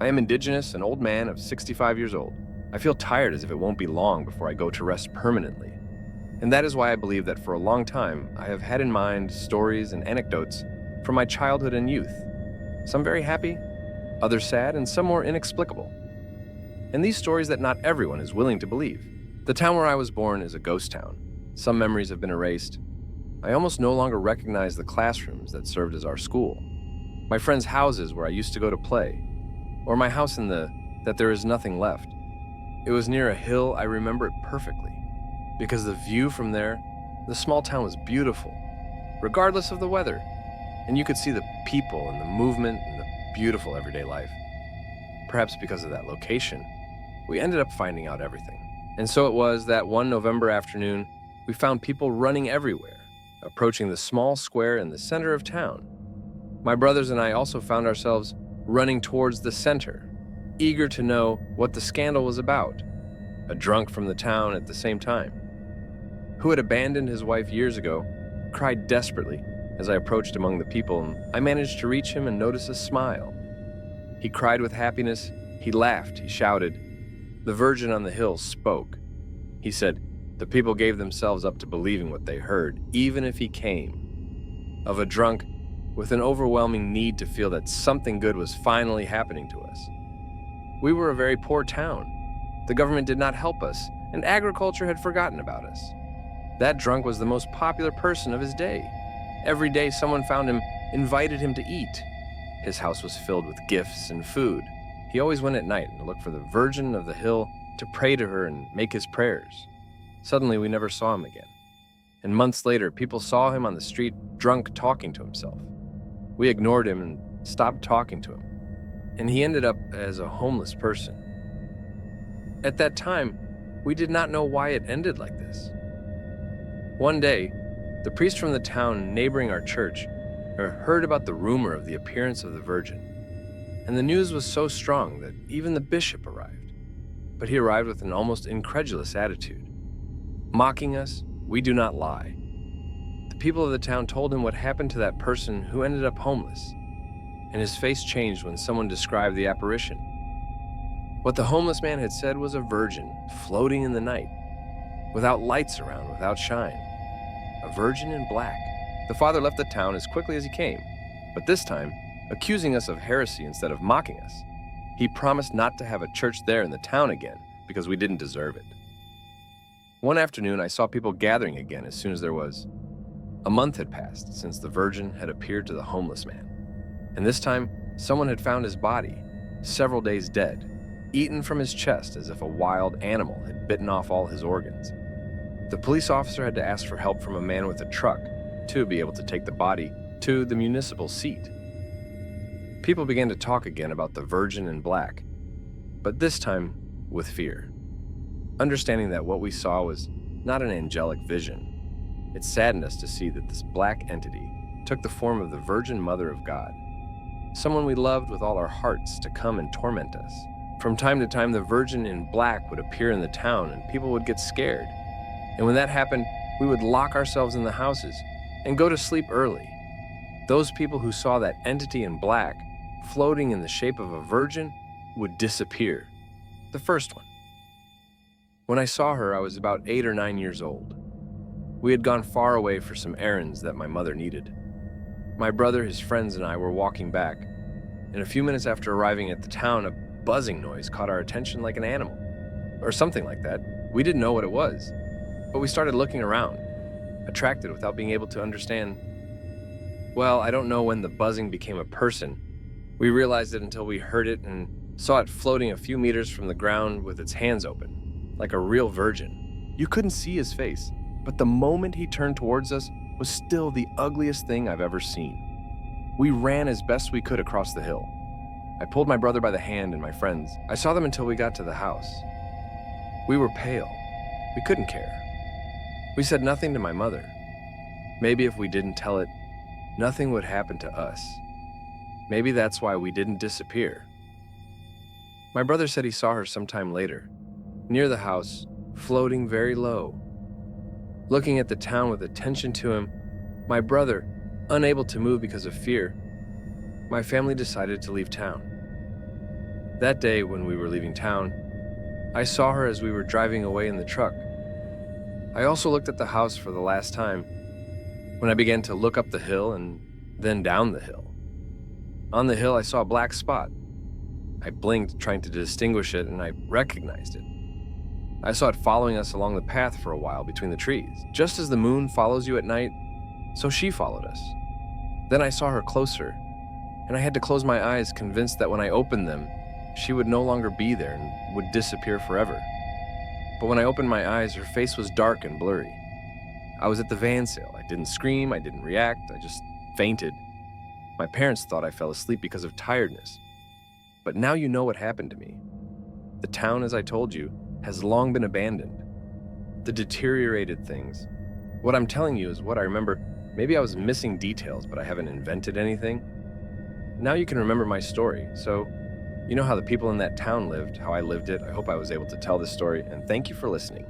I am indigenous, an old man of 65 years old. I feel tired as if it won't be long before I go to rest permanently. And that is why I believe that for a long time, I have had in mind stories and anecdotes from my childhood and youth. Some very happy, others sad, and some more inexplicable. And these stories that not everyone is willing to believe. The town where I was born is a ghost town. Some memories have been erased. I almost no longer recognize the classrooms that served as our school, my friends' houses where I used to go to play, or my house that there is nothing left. It was near a hill. I remember it perfectly, because the view from there, the small town was beautiful, regardless of the weather, and you could see the people and the movement and the beautiful everyday life. Perhaps because of that location, we ended up finding out everything. And so it was that one November afternoon, we found people running everywhere, approaching the small square in the center of town. My brothers and I also found ourselves running towards the center, eager to know what the scandal was about. A drunk from the town at the same time, who had abandoned his wife years ago, cried desperately as I approached among the people, and I managed to reach him and notice a smile. He cried with happiness, he laughed, he shouted. The Virgin on the hill spoke. He said, the people gave themselves up to believing what they heard, even if he came. Of a drunk with an overwhelming need to feel that something good was finally happening to us. We were a very poor town. The government did not help us, and agriculture had forgotten about us. That drunk was the most popular person of his day. Every day someone found him, invited him to eat. His house was filled with gifts and food. He always went at night to look for the Virgin of the hill, to pray to her and make his prayers. Suddenly, we never saw him again. And months later, people saw him on the street, drunk, talking to himself. We ignored him and stopped talking to him. And he ended up as a homeless person. At that time, we did not know why it ended like this. One day, the priest from the town neighboring our church heard about the rumor of the appearance of the Virgin. And the news was so strong that even the bishop arrived. But he arrived with an almost incredulous attitude. Mocking us, we do not lie. The people of the town told him what happened to that person who ended up homeless, and his face changed when someone described the apparition. What the homeless man had said was a virgin floating in the night, without lights around, without shine. A virgin in black. The father left the town as quickly as he came, but this time, accusing us of heresy instead of mocking us. He promised not to have a church there in the town again because we didn't deserve it. One afternoon, I saw people gathering again as soon as there was. A month had passed since the Virgin had appeared to the homeless man. And this time, someone had found his body, several days dead, eaten from his chest as if a wild animal had bitten off all his organs. The police officer had to ask for help from a man with a truck to be able to take the body to the municipal seat. People began to talk again about the Virgin in black, but this time with fear. Understanding that what we saw was not an angelic vision, it saddened us to see that this black entity took the form of the Virgin Mother of God, someone we loved with all our hearts to come and torment us. From time to time, the Virgin in black would appear in the town and people would get scared. And when that happened, we would lock ourselves in the houses and go to sleep early. Those people who saw that entity in black floating in the shape of a virgin would disappear. The first one. When I saw her, I was about 8 or 9 years old. We had gone far away for some errands that my mother needed. My brother, his friends, and I were walking back, and a few minutes after arriving at the town, a buzzing noise caught our attention like an animal, or something like that. We didn't know what it was, but we started looking around, attracted without being able to understand. Well, I don't know when the buzzing became a person. We realized it until we heard it and saw it floating a few meters from the ground with its hands open, like a real virgin. You couldn't see his face, but the moment he turned towards us was still the ugliest thing I've ever seen. We ran as best we could across the hill. I pulled my brother by the hand and my friends. I saw them until we got to the house. We were pale. We couldn't care. We said nothing to my mother. Maybe if we didn't tell it, nothing would happen to us. Maybe that's why we didn't disappear. My brother said he saw her sometime later, near the house, floating very low. Looking at the town with attention to him, my brother, unable to move because of fear, my family decided to leave town. That day when we were leaving town, I saw her as we were driving away in the truck. I also looked at the house for the last time when I began to look up the hill and then down the hill. On the hill, I saw a black spot. I blinked, trying to distinguish it, and I recognized it. I saw it following us along the path for a while between the trees. Just as the moon follows you at night, so she followed us. Then I saw her closer, and I had to close my eyes, convinced that when I opened them, she would no longer be there and would disappear forever. But when I opened my eyes, her face was dark and blurry. I was at the van sale. I didn't scream, I didn't react, I just fainted. My parents thought I fell asleep because of tiredness. But now you know what happened to me. The town, as I told you, has long been abandoned. The deteriorated things. What I'm telling you is what I remember. Maybe I was missing details, but I haven't invented anything. Now you can remember my story, so you know how the people in that town lived, how I lived it. I hope I was able to tell this story, and thank you for listening.